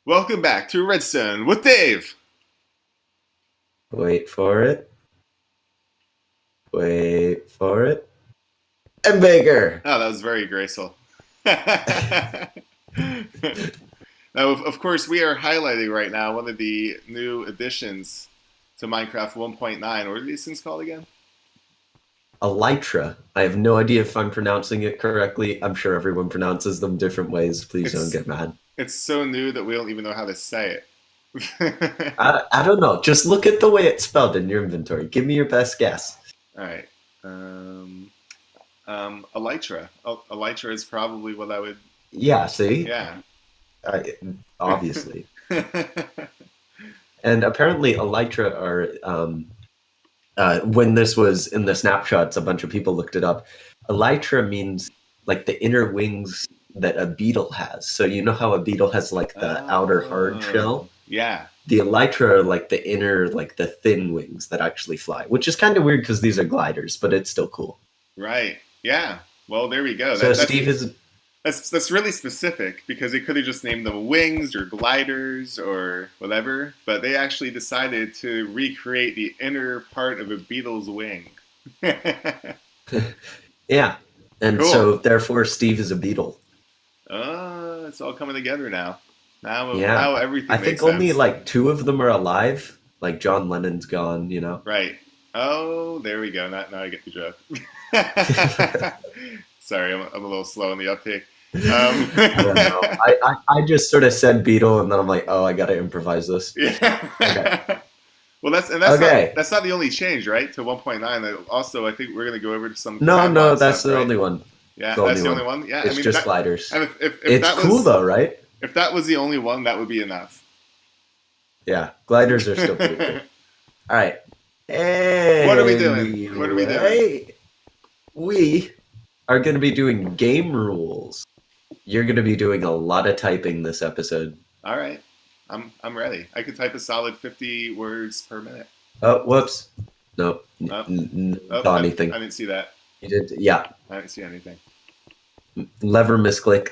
Welcome back to Redstone with Dave. Wait for it. Wait for it. And Baker. Oh, that was very graceful. Now, of course, we are highlighting right now one of the new additions to Minecraft 1.9. What are these things called again? Elytra. I have no idea if I'm pronouncing it correctly. I'm sure everyone pronounces them different ways. Please don't It's get mad. it's so new that we don't even know how to say it. I don't know. Just look at the way it's spelled in your inventory. Give me your best guess. All right. Elytra. Elytra is probably what I would. Yeah, see? Yeah. I, obviously. And apparently Elytra are when this was in the snapshots, a bunch of people looked it up. Elytra means like the inner wings that a beetle has. So you know how a beetle has like the outer hard shell? Yeah. The elytra are like the inner, like the thin wings that actually fly, which is kind of weird because these are gliders, but it's still cool. Right. Yeah. Well, there we go. So That's Steve is that's really specific because they could have just named them wings or gliders or whatever, but they actually decided to recreate the inner part of a beetle's wing. yeah. And Cool. so therefore Steve is a beetle. It's all coming together now. Yeah. Now everything I makes think only sense. like two of them are alive. Like John Lennon's gone, you know. Right. Oh, there we go. Now I get the joke. Sorry, I'm a little slow in the uptake. I don't know. I just sort of said beetle and then I'm like, oh, I gotta improvise this. Yeah. Okay. Well, that's Okay. not the only change, right? To 1.9. Also, I think we're gonna go over to some No, command no, block that's stuff, the right? only one. Yeah, The that's only the only one. one. Yeah, I It's mean just gliders. and if It's that cool was though, right? if that was the only one, that would be enough. Yeah, gliders are still pretty cool. All right. What are we doing? What are we doing? Anyway, we are going to be doing game rules. You're going to be doing a lot of typing this episode. All right, I'm ready. I could type a solid 50 words per minute. Oh, whoops. No, Oh, not anything. I didn't see that. You did, yeah. I didn't see anything. Lever misclick.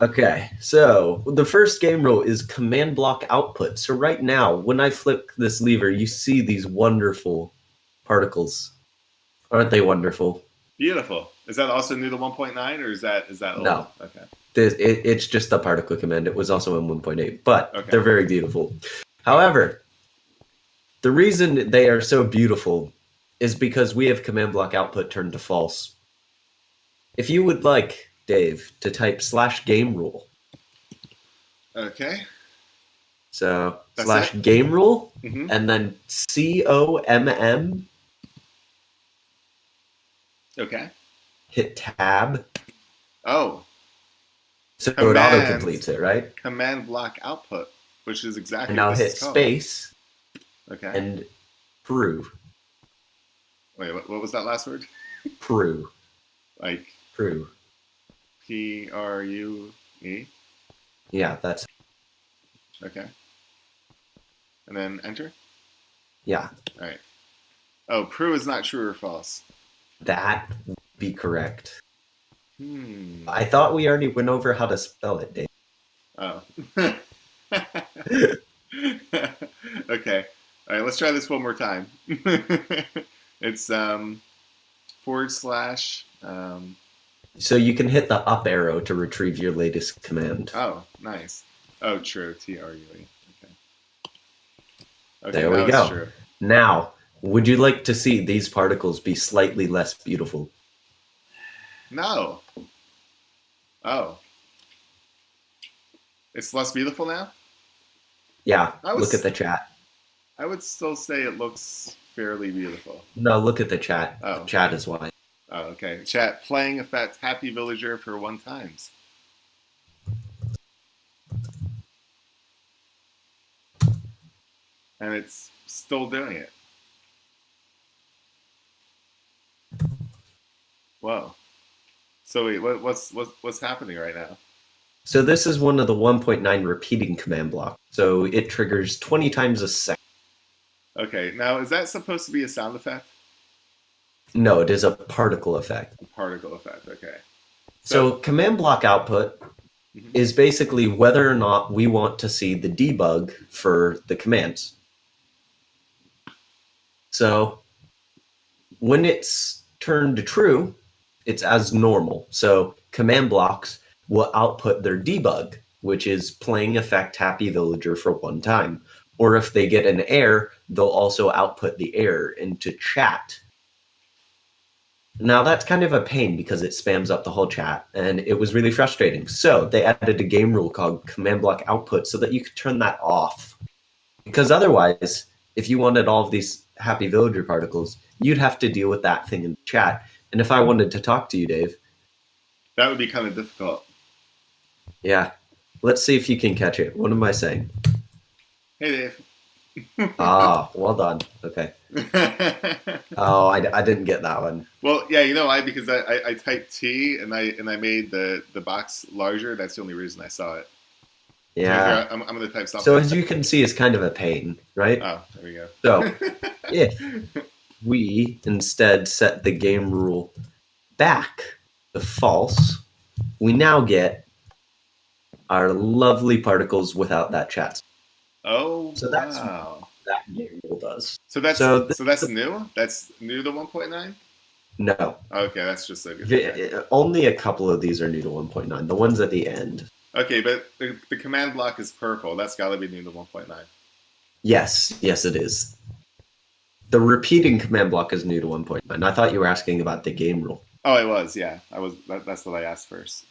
Okay, so the first game rule is command block output. So right now, when I flip this lever, you see these wonderful particles. Aren't they wonderful? Beautiful. Is that also new to 1.9 or is that old? No. Okay. It's just the particle command. It was also in 1.8, but Okay. they're very beautiful. However, the reason they are so beautiful is because we have command block output turned to false. If you would like, Dave, to type /game rule. Okay. So That's /game rule Mm-hmm. and then COMM, Okay. hit tab. Oh, So it command auto-completes it, right? command block output, which is exactly And now what hit this is called. space Okay. and prove. Wait, what was that last word? Prue. Like Prue. PRUE? Yeah, that's Okay. And then enter? yeah. All right. Oh, Prue is not true or false. That would be correct. Hmm. I thought we already went over how to spell it, Dave. Oh. Okay. All right, let's try this one more time. It's forward slash. So you can hit the up arrow to retrieve your latest command. Oh, nice. Oh, true. TRUE. Okay. Okay, There we now it's go. true. Now, would you like to see these particles be slightly less beautiful? No. Oh. It's less beautiful now? Yeah, I was- look at the chat. I would still say it looks fairly beautiful. No, look at the chat. Oh. The chat is why. Oh, okay. Chat, playing effect Happy Villager for 1 times. And it's still doing it. Whoa. So wait, what's happening right now? So this is one of the 1.9 repeating command blocks. So it triggers 20 times a second. Okay, now is that supposed to be a sound effect? No, it is a particle effect. A particle effect, okay. So command block output Mhm. is basically whether or not we want to see the debug for the commands. So when it's turned to true, it's as normal. So command blocks will output their debug, which is playing effect happy villager for one time. Or if they get an error, they'll also output the error into chat. Now that's kind of a pain because it spams up the whole chat, and it was really frustrating. So they added a game rule called command block output so that you could turn that off. Because otherwise, if you wanted all of these happy villager particles, you'd have to deal with that thing in the chat. And if I wanted to talk to you, Dave, That would be kind of difficult. yeah, let's see if you can catch it. What am I saying? Hey, Dave. Ah, well done. Okay. Oh, I didn't get that one. Well, yeah, you know why? Because I typed T and I made the box larger. That's the only reason I saw it. Yeah. I'm going to type So something. as you can see, it's kind of a pain, right? Oh, there we go. So if we instead set the game rule back to false, we now get our lovely particles without that chat. Oh, So that's wow. what that game rule does. So that's So new. That's new to 1.9. no, Okay, that's just so good. Okay. only a couple of these are new to 1.9. The ones at the end. Okay, but the command block is purple. That's got to be new to 1.9. Yes, it is. The repeating command block is new to 1.9. I thought you were asking about the game rule. Oh, I was. Yeah, I was. That's what I asked first.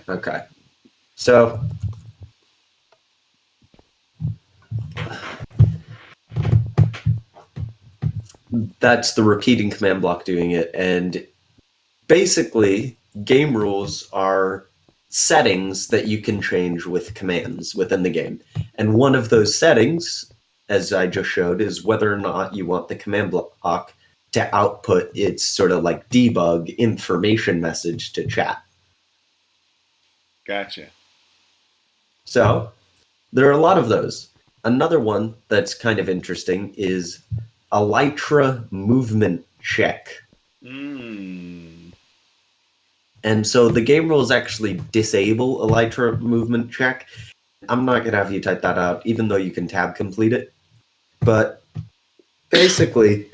Okay. So that's the repeating command block doing it. And basically, game rules are settings that you can change with commands within the game. And one of those settings, as I just showed, is whether or not you want the command block to output its sort of like debug information message to chat. Gotcha. So there are a lot of those. Another one that's kind of interesting is Elytra movement check. Mm. And so the game rules actually disable Elytra movement check. I'm not going to have you type that out, even though you can tab complete it. But basically,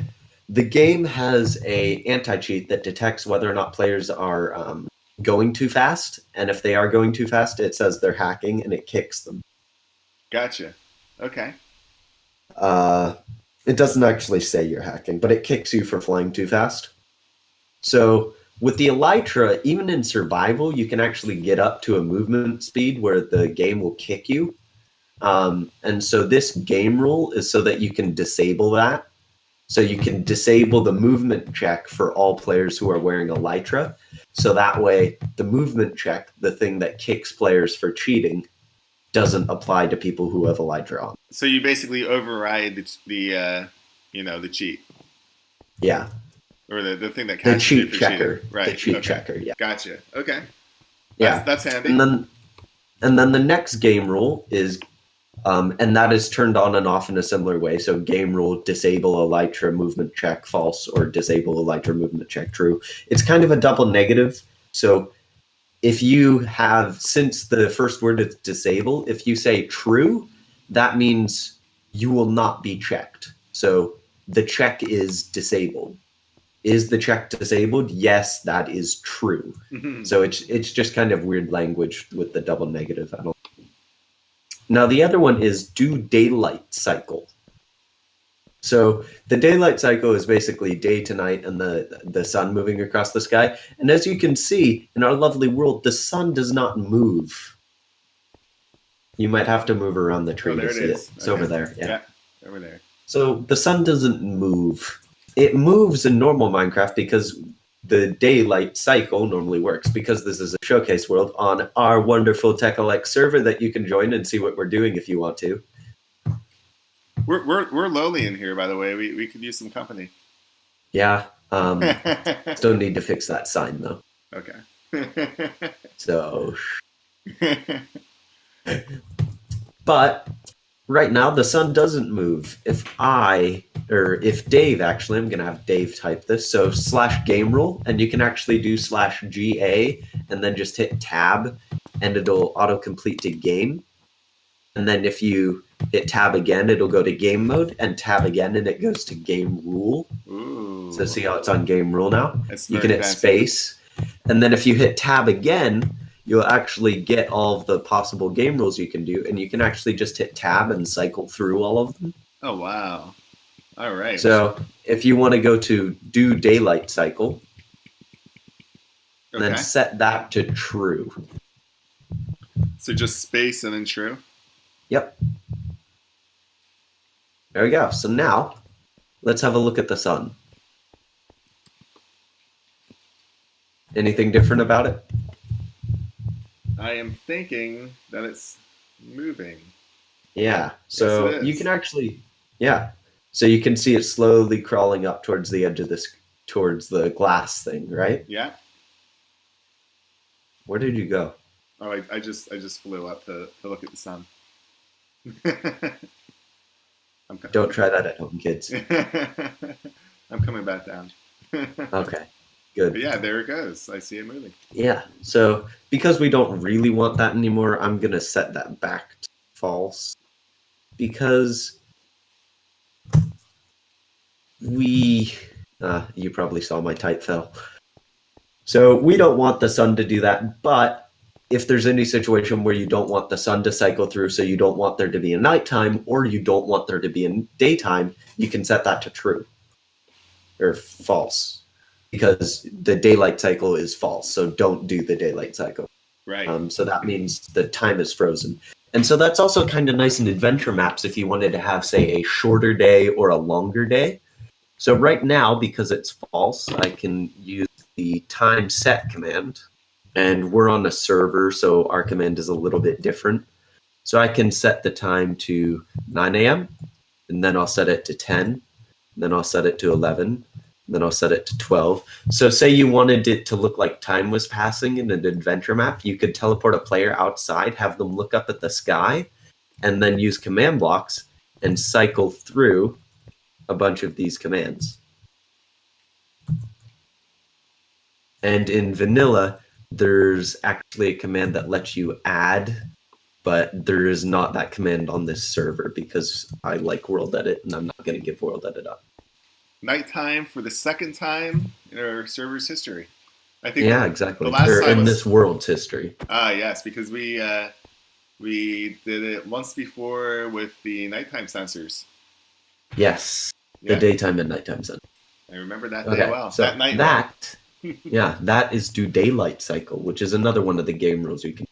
the game has a anti-cheat that detects whether or not players are going too fast. And if they are going too fast, it says they're hacking and it kicks them. Gotcha. Okay. It doesn't actually say you're hacking, but it kicks you for flying too fast. So with the Elytra, even in survival, you can actually get up to a movement speed where the game will kick you. And so this game rule is so that you can disable that. So you can disable the movement check for all players who are wearing Elytra. So that way, the movement check, the thing that kicks players for cheating, doesn't apply to people who have Elytra on. So you basically override the cheat. Yeah. Or the thing that The catches you cheat for checker. cheating. Right. The cheat Okay. checker, yeah. Gotcha. Okay. Yeah. That's handy. And then the next game rule is, and that is turned on and off in a similar way. So game rule, disable Elytra movement check false, or disable Elytra movement check true. It's kind of a double negative. So if you have, since the first word is disable, if you say true, that means you will not be checked. So the check is disabled. Is the check disabled? Yes, that is true. Mm-hmm. So it's just kind of weird language with the double negative. Now the other one is do daylight cycle. So the daylight cycle is basically day to night and the sun moving across the sky. And as you can see in our lovely world, the sun does not move. You might have to move around the tree to see it. It's over there. Yeah, over there. So the sun doesn't move. It moves in normal Minecraft because the daylight cycle normally works, because this is a showcase world on our wonderful TechLX server that you can join and see what we're doing if you want to. We're lowly in here, by the way. We could use some company. Yeah. Still need to fix that sign though. Okay. So, but right now the sun doesn't move. If Dave, actually, I'm going to have Dave type this. So /game rule, and you can actually do /GA and then just hit tab. and it'll autocomplete to game. And then if you hit tab again, it'll go to game mode, and tab again, and it goes to game rule. Ooh. So see how it's on game rule now? It's You can very hit fancy. space, and then if you hit tab again, you'll actually get all of the possible game rules you can do, and you can actually just hit tab and cycle through all of them. Oh, wow. All right. So if you want to go to do daylight cycle, then set that to true. So just space and then true? Yep. There we go. So now, let's have a look at the sun. Anything different about it? I am thinking that it's moving. Yeah. So Yes, it you is. can actually, yeah. So you can see it slowly crawling up towards the edge of this, towards the glass thing, right? Yeah. Where did you go? Oh, I just flew up to look at the sun. Don't try that at home, kids. I'm coming back down. Okay, good. But yeah, there it goes. I see it moving. Yeah, so because we don't really want that anymore, I'm going to set that back to false. Because you probably saw my type fell. So we don't want the sun to do that, but if there's any situation where you don't want the sun to cycle through, so you don't want there to be a nighttime, or you don't want there to be a daytime, you can set that to true or false, because the daylight cycle is false. So don't do the daylight cycle. Right. So that means the time is frozen. And so that's also kind of nice in adventure maps if you wanted to have, say, a shorter day or a longer day. So right now, because it's false, I can use the time set command. And we're on a server, so our command is a little bit different. So I can set the time to 9 a.m., and then I'll set it to 10, and then I'll set it to 11, and then I'll set it to 12. So say you wanted it to look like time was passing in an adventure map, you could teleport a player outside, have them look up at the sky, and then use command blocks and cycle through a bunch of these commands. And in vanilla, there's actually a command that lets you add, but there is not that command on this server because I like world edit and I'm not going to give world edit up. Nighttime for the second time in our server's history. I think. Yeah, exactly. The last time in was, this world's history. Yes, because we did it once before with the nighttime sensors. Yes, Yeah. the daytime and nighttime sensor. I remember that day well. So that night. Yeah, that is do daylight cycle, which is another one of the game rules you can